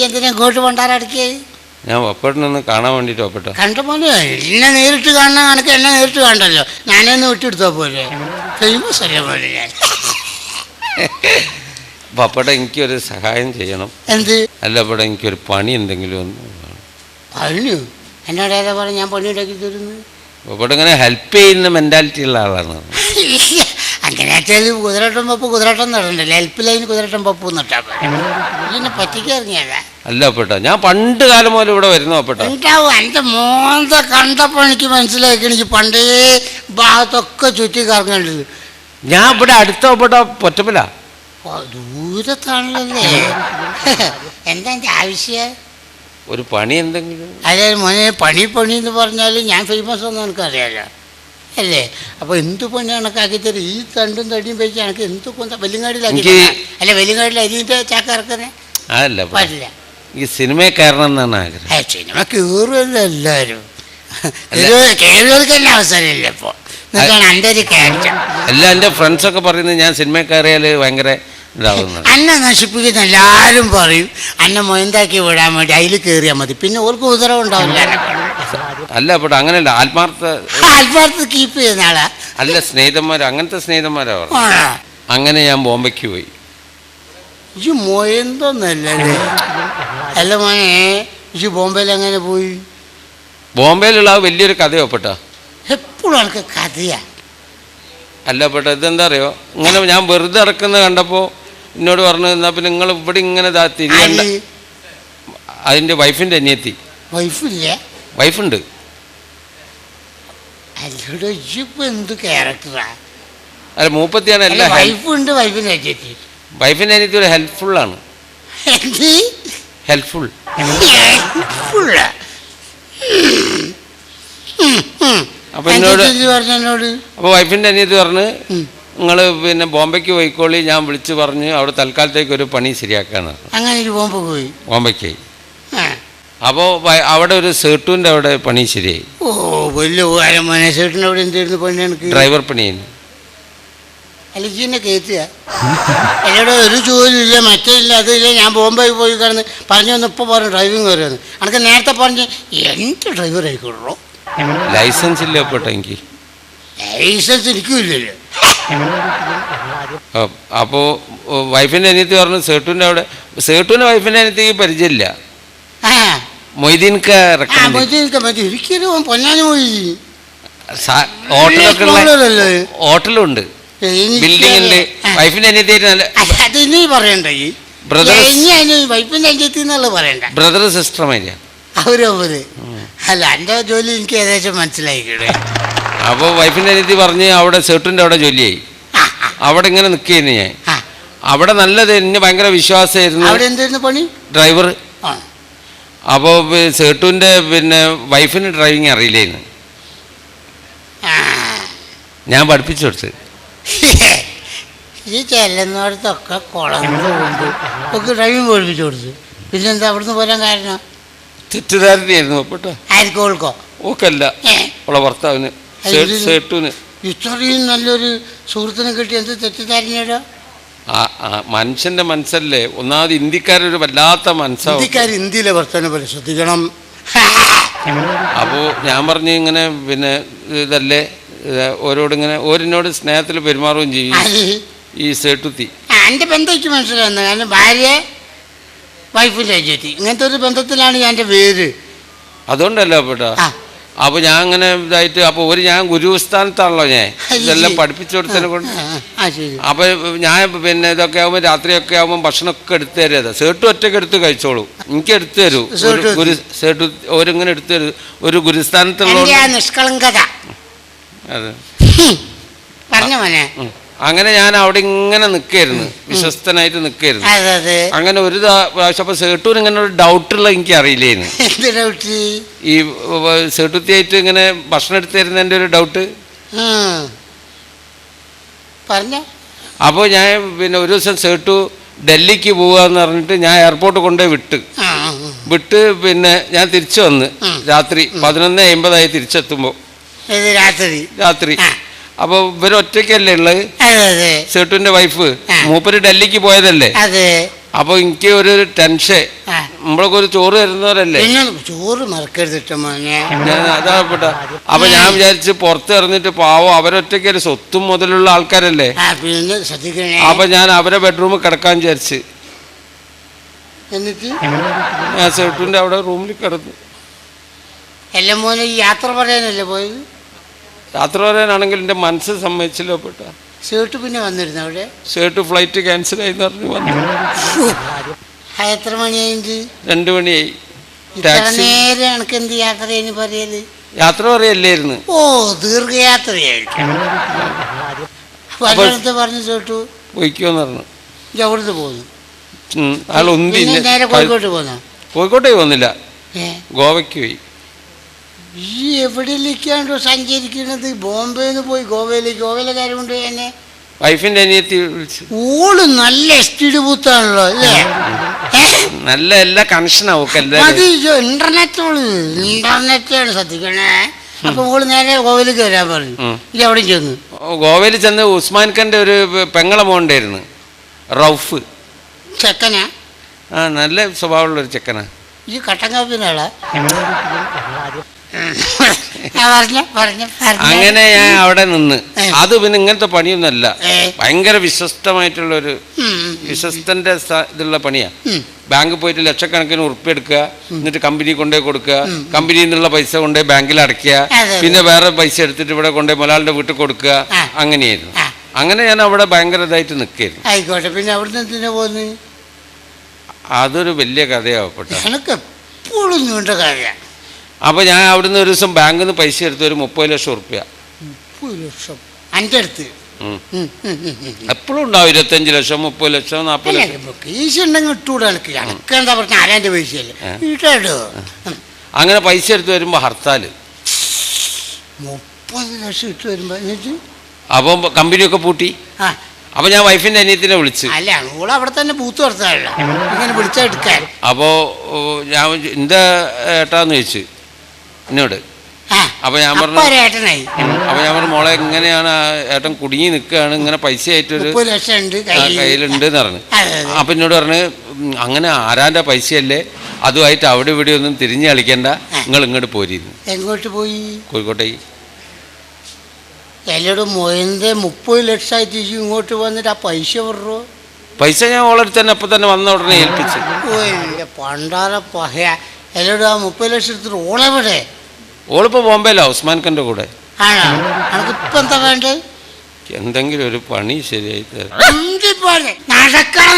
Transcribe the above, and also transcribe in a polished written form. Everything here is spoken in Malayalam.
എന്തിനാ ഇങ്ങോട്ട് കൊണ്ടാറടക്കിയേ? ഞാൻ പപ്പേട്ടനൊന്ന് കാണാൻ വേണ്ടിട്ട് പപ്പേട്ട. കണ്ടപോലെ എന്നെ നേരിട്ട് കാണാൻ കണക്ക് എന്നെ നേരിട്ട് കണ്ടല്ലോ, ഞാനൊന്ന് വിട്ടെടുത്തോ പോലെ ഫേമസ് അല്ലേ പോലെ ഞാൻ. പപ്പേട്ട എനിക്കൊരു സഹായം ചെയ്യണം. എന്ത്? അല്ല പപ്പേട്ട, എനിക്കൊരു പണി എന്തെങ്കിലും ഒന്ന്. പണിയോ? എന്നോട് ഏതാ പറഞ്ഞ ഞാൻ പണി ഉണ്ടാക്കി തരുന്നു? പപ്പേട്ട ഇങ്ങനെ ഹെൽപ്പ് ചെയ്യുന്ന മെന്റാലിറ്റി ഉള്ള ആളാണ്. അങ്ങനെ വെച്ചാൽ കുതിരട്ടം പപ്പ് കുതിരട്ടം നടണ്ടല്ലോ, ഹെൽപ്പ് ലൈൻ കുതിരട്ടം പപ്പ് എന്നിട്ടാ പിന്നെ പറ്റിക്കറിഞ്ഞാ. അല്ല പപ്പേട്ട, ഞാൻ പണ്ട് കാലം മുതൽ ഇവിടെ വരുന്നു പപ്പേട്ട. ഉണ്ടാവും, എൻ്റെ മോന്ത കണ്ടപ്പോൾ എനിക്ക് മനസ്സിലാക്കി എനിക്ക് പണ്ടേ ഭാഗത്തൊക്കെ ചുറ്റി കറങ്ങേണ്ടത്. ഞാൻ ഇവിടെ അടുത്ത പപ്പേട്ട പൊറ്റപ്പല. ദൂരത്താണല്ലേ. എന്താ എൻ്റെ ആവശ്യം? ഒരു പണി എന്തെങ്കിലും. അതായത് മോനെ പണി എന്ന് പറഞ്ഞാൽ ഞാൻ ഫേമസ് ഒന്നും എനിക്കറിയാലോ അല്ലേ. അപ്പോൾ എന്ത് പണി കണക്കാക്കി തരും? ഈ തണ്ടും തടിയും വെച്ച് എനിക്ക് എന്ത് കൊന്ത വെല്ലുങ്ങാടിലാക്കി അല്ല, വെല്ലുങ്ങാടിൽ അരിൻ്റെ ചാക്ക ഇറക്കുന്നേ അതല്ല പറ്റില്ല. ഈ സിനിമയിൽ കയറണം എന്നാണ് ആഗ്രഹം. സിനിമ കയറുമല്ലോ എല്ലാവരും, കയറുകൾക്ക് തന്നെ അവസരമില്ല ഇപ്പോൾ. എന്നിട്ടാണ് എൻ്റെ ഒരു ക്യാരക്ടർ. എല്ലാ എൻ്റെ ഫ്രണ്ട്സൊക്കെ പറയുന്നത് ഞാൻ സിനിമയിൽ കയറിയാൽ ഭയങ്കര ഇതാവുന്നത്. അന്നെ നശിപ്പിക്കുന്ന എല്ലാവരും പറയും അന്നെ മൊയന്താക്കി വിടാൻ വേണ്ടി അതിൽ കയറിയാൽ മതി, പിന്നെ ഓർക്ക് ഉദരവ് ഉണ്ടാവില്ല. അല്ല അപ്പോൾ അങ്ങനെയല്ല, ആത്മാർത്ഥ കീപ്പ് ചെയ്യുന്ന ആളാ. അല്ല, സ്നേഹിതന്മാർ, അങ്ങനത്തെ സ്നേഹിതന്മാരാ. അങ്ങനെ ഞാൻ ബോംബെക്ക് പോയി. ഈ മൊയന്തൊന്നല്ലേ? അല്ല മോനെ, ഈ ബോംബെയിൽ എങ്ങനെ പോയി? ബോംബെയിലുള്ള വലിയൊരു കഥയോ പെട്ട. എപ്പോഴും എനിക്ക് കഥയാ. അല്ല പെട്ട, ഇതെന്താ അറിയോ, ഇങ്ങനെ ഞാൻ വെറുതെ ഇറക്കുന്നത് കണ്ടപ്പോൾ എന്നോട് പറഞ്ഞു, എന്നാൽ പിന്നെ നിങ്ങൾ ഇവിടെ ഇങ്ങനെ തിരിയണ്ട. അതിൻ്റെ വൈഫിൻ്റെ അനിയത്തി. വൈഫില്ല? വൈഫുണ്ട്. അല്ലടോ, ഇപ്പൊ എന്ത് ക്യാരക്ടറാ? അല്ല, മൂപ്പത്തിയാണ് എല്ലാം. വൈഫുണ്ട്, വൈഫിൻ്റെ അനിയത്തി. വൈഫിൻ്റെ അനിയത്തി ഒരു ഹെൽപ്ഫുള്ളാണ്. ഹെൽപ്ഫുൾ. അപ്പൊ എന്നോട് അപ്പൊ വൈഫിന്റെ അനിയത്തി പറഞ്ഞ്, നിങ്ങൾ പിന്നെ ബോംബെക്ക് പോയിക്കോളി, ഞാൻ വിളിച്ചു പറഞ്ഞ് അവിടെ തൽക്കാലത്തേക്ക് ഒരു പണി ശരിയാക്കാണ്. അങ്ങനെ ബോംബെക്ക്. അപ്പോൾ അവിടെ ഒരു സേട്ടുവിൻ്റെ അവിടെ പണി ശരിയായി. ഓ, വലിയ ഉപകാരം മോനെ. സേട്ടിൻ്റെ അവിടെ എന്തായിരുന്നു പണി? എനിക്ക് ഡ്രൈവർ പണിയായിരുന്നു. അലജീനെ കയറ്റുക. എന്നോട് ഒരു ജോലിയില്ല, മറ്റില്ല, അതില്ല, ഞാൻ ബോംബെ പോയി കിടന്ന് പറഞ്ഞു വന്ന് ഇപ്പോൾ പറഞ്ഞു ഡ്രൈവിങ് വരുമെന്ന്. എനിക്ക് നേരത്തെ പറഞ്ഞ് എന്ത് ഡ്രൈവർ ആയിക്കോളൂ. ലൈസൻസ് ഇല്ല പെട്ടോ എനിക്ക്. ലൈസൻസ് എനിക്കില്ലല്ലോ. അപ്പോൾ വൈഫിൻ്റെ അനിയത്തി പറഞ്ഞു സേട്ടുവിൻ്റെ അവിടെ. സേട്ടുവിൻ്റെ വൈഫിൻ്റെ അനിയത്തിക്ക് പരിചയമില്ല. മൊയ്തീൻക്ക് ഒരിക്കലും പൊന്നാനി പോയി. ഹോട്ടലൊക്കെ ഹോട്ടലുണ്ട്, ബിൽഡിംഗ് ഉണ്ട്. വൈഫിൻ്റെ അനിയത്തി പറയണ്ടേ? വൈഫിൻ്റെ അനിയത്തി എന്നുള്ളത് പറയണ്ട. ബ്രദർ സിസ്റ്റർ മാതിരിയാ അവരവര്. അല്ല, എൻ്റെ ജോലി എനിക്ക് ഏകദേശം മനസ്സിലായിക്കേ. അപ്പോൾ വൈഫിൻ്റെ അനിയത്തി പറഞ്ഞ് അവിടെ സേട്ടുവിൻ്റെ അവിടെ ജോലിയായി. അവിടെ ഇങ്ങനെ നിൽക്കുന്നു ഞാൻ. അവിടെ നല്ലത്, എന്നെ ഭയങ്കര വിശ്വാസമായിരുന്നു. അവിടെ എന്തായിരുന്നു പണി? ഡ്രൈവർ. അപ്പോൾ സേട്ടുവിൻ്റെ പിന്നെ വൈഫിന് ഡ്രൈവിങ് അറിയില്ലായിരുന്നു. ഞാൻ പഠിപ്പിച്ചു കൊടുത്ത്. ഈ ചെല്ലുന്നിടത്തൊക്കെ കുളങ്ങളുണ്ട്, ഒക്കെ ഡ്രൈവിങ് പഠിപ്പിച്ചു കൊടുത്തു. പിന്നെന്താ അവിടുന്ന് പോരാൻ കാരണം? തെറ്റിദ്ധാരണയായിരുന്നു പെട്ടോ. ആർക്കോൾക്കോ? ഓക്കല്ല, അവളെ ഭർത്താവിന്, സേട്ടുവിന്. ഇത്രയും നല്ലൊരു സുഹൃത്തിനെ കിട്ടി, എന്ത് തെറ്റിദ്ധാരണയോ? മനുഷ്യന്റെ മനസ്സല്ലേ. ഒന്നാമത് ഇന്ത്യക്കാരൊരു വല്ലാത്ത മനസ്സാണ്. ഇന്ത്യക്കാർ ഇന്ത്യയിലെ വർത്തമാനം പോലെ ശ്രദ്ധിക്കണം. അപ്പോൾ ഞാൻ പറഞ്ഞു ഇങ്ങനെ പിന്നെ ഇതല്ലേ, ഓരോടിങ്ങനെ ഓരോട് സ്നേഹത്തിൽ പെരുമാറുകയും ചെയ്യും ഈ സേട്ടുത്തി. എൻ്റെ ബന്ധം മനസ്സിലാകുന്നത്, കാരണം ഭാര്യ വൈഫിൻ്റെ അനിയത്തി, ഇങ്ങനത്തെ ഒരു ബന്ധത്തിലാണ് ഞാൻ എൻ്റെ പേര്. അതുകൊണ്ടല്ലോ പെട്ടാ. അപ്പോൾ ഞാൻ അങ്ങനെ ഇതായിട്ട്, അപ്പോൾ ഞാൻ ഗുരുസ്ഥാനത്താണല്ലോ ഞാൻ ഇതെല്ലാം പഠിപ്പിച്ചു കൊടുത്തതിനെ കൊണ്ട്. അപ്പോൾ ഞാൻ പിന്നെ ഇതൊക്കെ ആകുമ്പോൾ രാത്രിയൊക്കെ ആകുമ്പോൾ ഭക്ഷണമൊക്കെ എടുത്തു തരുന്നത്. സേട്ടു ഒറ്റയ്ക്ക് എടുത്ത് കഴിച്ചോളൂ, എനിക്ക് എടുത്തു തരൂ. ഗുരു സേട്ടു ഓരിങ്ങനെ എടുത്തു തരും, ഒരു ഗുരുസ്ഥാനത്തുള്ള നിഷ്കളങ്കത. അതെ, പറഞ്ഞ മോനെ. അങ്ങനെ ഞാൻ അവിടെ ഇങ്ങനെ നിൽക്കായിരുന്നു, വിശ്വസ്തനായിട്ട് നിൽക്കായിരുന്നു. അങ്ങനെ ഒരു പ്രാവശ്യം അപ്പോൾ സേട്ടൂന് ഇങ്ങനെ ഒരു ഡൗട്ടുള്ള എനിക്ക് അറിയില്ലായിരുന്നു. ഈ സേട്ടുത്തിയായിട്ട് ഇങ്ങനെ ഭക്ഷണം എടുത്തു തരുന്നതിൻ്റെ ഒരു ഡൗട്ട്. അപ്പോൾ ഞാൻ പിന്നെ ഒരു ദിവസം സേട്ടു ഡൽഹിക്ക് പോവാന്ന് പറഞ്ഞിട്ട് ഞാൻ എയർപോർട്ട് കൊണ്ടുപോയി വിട്ട് പിന്നെ ഞാൻ തിരിച്ചു വന്ന് രാത്രി 11:50 തിരിച്ചെത്തുമ്പോൾ രാത്രി. അപ്പോൾ ഇവരൊറ്റയ്ക്കല്ലേ ഉള്ളത്, സേട്ടുവിന്റെ വൈഫ്. മൂപ്പര് ഡൽഹിക്ക് പോയതല്ലേ. അപ്പൊ എനിക്ക് ഒരു ടെൻഷൻ. നമ്മളൊക്കെ ഒരു ചോറ് തരുന്നവരല്ലേ, ചോറ് മറക്കരുതിട്ട മോനെ. അതാ പെട്ട. അപ്പൊ ഞാൻ വിചാരിച്ച് പുറത്ത് ഇറങ്ങിട്ട് പാവം അവരൊറ്റയ്ക്ക് ഒരു സ്വത്തും മുതലുള്ള ആൾക്കാരല്ലേ, പിന്നെ ശ്രദ്ധിക്കണേ. അപ്പൊ ഞാൻ അവരെ ബെഡ്റൂമിൽ കിടക്കാൻ വിചാരിച്ച്, എന്നിട്ട് ഞാൻ സേട്ടുവിന്റെ അവിടെ റൂമിൽ കിടന്നു. എല്ലാം മോനെ യാത്ര പറയാനല്ലേ പോയത്? യാത്ര പറയാനാണെങ്കിൽ എൻ്റെ മനസ്സ് സമ്മതിച്ചില്ല പെട്ട. സേട്ട് പിന്നെ വന്നിരുന്നു അവിടെ? സേട്ട് ഫ്ലൈറ്റ് ക്യാൻസൽ ആയി പറഞ്ഞു വന്നു. എത്ര മണിയായി? 2 മണിയായി. നേരെ എനിക്ക് എന്ത് യാത്ര ചെയ്യുന്നു പറയല്? യാത്ര പറയല്ലായിരുന്നു. ഓ, ദീർഘയാത്രയായിട്ട് പറഞ്ഞു സേട്ടു പോയിക്കോന്ന് പറഞ്ഞു. അവിടുന്ന് പോന്നു. അയാൾ ഒന്നി നേരെ കോഴിക്കോട്ട് പോന്ന? കോഴിക്കോട്ടേ പോകുന്നില്ല, ഗോവയ്ക്ക് പോയി. ഈ എവിടെയൊക്കെയാണോ സഞ്ചരിക്കുന്നത്? ബോംബെന്ന് പോയി ഗോവയിലേക്ക്. ഗോവയിലെ കാര്യം കൊണ്ട് തന്നെ വൈഫിന്റെ അനിയത്തി വിളിച്ചു. ഓള് നല്ല എസ്റ്റീഡ് ബൂത്താണല്ലോ അല്ലേ? നല്ല എല്ലാ കണക്ഷനാവും. ഇന്റർനെറ്റാണ് ശ്രദ്ധിക്കണേ. അപ്പൊ ഓള് നേരെ ഗോവയിലേക്ക് വരാൻ പറഞ്ഞു. ഇല്ല അവിടെ ചെന്ന് ഗോവയിൽ ചെന്ന് ഉസ്മാൻ ഖാന്റെ ഒരു പെങ്ങളെ മോണ്ടായിരുന്നു റൌഫ്. ചെക്കനാ? ആ, നല്ല സ്വഭാവമുള്ള ഒരു ചെക്കനാ. ഈ കട്ടൻ കാപ്പിനാളാ? അങ്ങനെ ഞാൻ അവിടെ നിന്ന്. അത് പിന്നെ ഇങ്ങനത്തെ പണിയൊന്നുമല്ല, ഭയങ്കര വിശ്വസ്തമായിട്ടുള്ളൊരു വിശ്വസ്തന്റെ ഇതുള്ള പണിയാ. ബാങ്കിൽ പോയിട്ട് ലക്ഷക്കണക്കിന് ഉറുപ്പിക എടുക്കുക, എന്നിട്ട് കമ്പനി കൊണ്ടുപോയി കൊടുക്കുക, കമ്പനിയിൽ നിന്നുള്ള പൈസ കൊണ്ടുപോയി ബാങ്കിൽ അടയ്ക്കുക, പിന്നെ വേറെ പൈസ എടുത്തിട്ട് ഇവിടെ കൊണ്ടുപോയി മുതലാളിയുടെ വീട്ടിൽ കൊടുക്കുക. അങ്ങനെയായിരുന്നു. അങ്ങനെ ഞാൻ അവിടെ ഭയങ്കര ഇതായിട്ട് നിൽക്കായിരുന്നു. ആയിക്കോട്ടെ, പിന്നെ അവിടുന്ന് എന്തിനാ പോന്ന്? അതൊരു വലിയ കഥയാവപ്പെട്ട. എനിക്ക് എപ്പോഴും നീണ്ട കഥയാ. അപ്പോൾ ഞാൻ അവിടുന്ന് ഒരു ദിവസം ബാങ്കിൽ നിന്ന് പൈസ എടുത്ത് ഒരു 30 ലക്ഷം ഉറുപ്പ്യ. 30 ലക്ഷം എൻ്റെ അടുത്ത് എപ്പോഴും ഉണ്ടാവും. 25 ലക്ഷം, 30 ലക്ഷം, 40 ലക്ഷം. പൈസ ഉണ്ടെങ്കിൽ ഇട്ടൂടെ എനിക്ക്. എനിക്ക് എന്താ പറഞ്ഞ ആരാൻ്റെ പൈസയല്ലേ ഇട്ടോ. അങ്ങനെ പൈസ എടുത്ത് വരുമ്പോൾ ഹർത്താൽ. 30 ലക്ഷം ഇട്ട് വരുമ്പോൾ എന്നിട്ട് അപ്പം കമ്പനിയൊക്കെ പൂട്ടി. അപ്പോൾ ഞാൻ വൈഫിൻ്റെ അനിയത്തിനെ വിളിച്ച്. അല്ല, ഓള് അവിടെ തന്നെ ബൂത്ത് നടത്താനല്ല, ഇങ്ങനെ വിളിച്ചാൽ എടുക്കാൻ. അപ്പോൾ ഞാൻ എന്താ ഏട്ടാന്ന് ചോദിച്ചു എന്നോട്. അപ്പോൾ ഞാൻ പറഞ്ഞു ഏട്ടനായി. അപ്പോൾ ഞാൻ പറഞ്ഞു മോളെ ഇങ്ങനെയാണ് ഏട്ടൻ കുടുങ്ങി നിൽക്കുകയാണ്, ഇങ്ങനെ പൈസ ആയിട്ടൊരു 30 ലക്ഷം കയ്യിലുണ്ട് എന്ന് പറഞ്ഞു. അപ്പം എന്നോട് പറഞ്ഞ് അങ്ങനെ ആരാൻ്റെ പൈസയല്ലേ, അതുമായിട്ട് അവിടെ ഇവിടെ ഒന്നും തിരിഞ്ഞ് കളിക്കണ്ട, നിങ്ങൾ ഇങ്ങോട്ട് പോരിയിരുന്നു. എങ്ങോട്ട് പോയി? കോഴിക്കോട്ടേക്ക്. എന്നോട് മൊയന്റെ 30 ലക്ഷമായിട്ട് ഇങ്ങോട്ട് വന്നിട്ട് ആ പൈസ വിടറോ? പൈസ ഞാൻ ഓളടുത്ത് തന്നെ അപ്പം തന്നെ വന്ന ഉടനെ ഏൽപ്പിച്ചു. ഓ എൻ്റെ പണ്ടാര പഹയ. എന്നോട് ആ 30 ലക്ഷം എടുത്തിട്ട് ഓളെവിടെ? ഓളിപ്പോൾ ബോംബെയിലാ ഉസ്മാൻ ഖാന്റെ കൂടെ. ആണോ? നമുക്ക് ഇപ്പം എന്താ വേണ്ടത്? എന്തെങ്കിലും ഒരു പണി ശരിയായി തരാം. നടക്കണം.